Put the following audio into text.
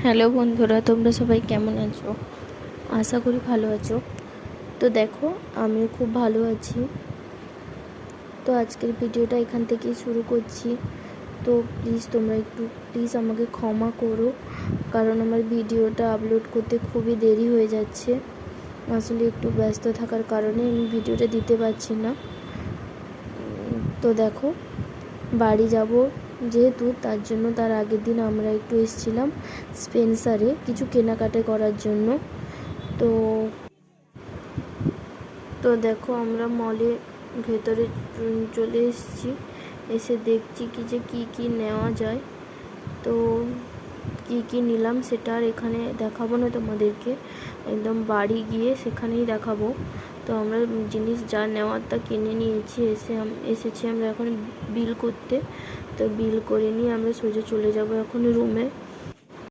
Hello বন্ধুরা, তোমরা সবাই কেমন আছো? আশা করি ভালো আছো। তো দেখো, আমিও খুব ভালো আছি। তো আজকের ভিডিওটা এখান থেকেই শুরু করছি। তো প্লিজ আমাকে ক্ষমা করো, কারণ আমার ভিডিওটা আপলোড করতে খুবই দেরি হয়ে যাচ্ছে। আসলে একটু ব্যস্ত থাকার কারণে আমি ভিডিওটা দিতে পারছি না। তো দেখো, বাড়ি যাব যেহেতু, তার জন্য তার আগের দিন আমরা একটু এসেছিলাম স্পেন্সারে কিছু কেনাকাটা করার জন্য। তো তো দেখো, আমরা মলে ভেতরে চলে এসেছি। এসে দেখছি কি নেওয়া যায়। তো কি নিলাম সেটা আর এখানে দেখাবো না তোমাদেরকে, একদম বাড়ি গিয়ে সেখানেই দেখাবো। তো আমরা জিনিস যা নেওয়ার তা কিনে নিয়েছি। এসেছি আমরা এখন বিল করতে। তো বিল করে নিয়ে আমরা সোজা চলে যাব এখন রুমে।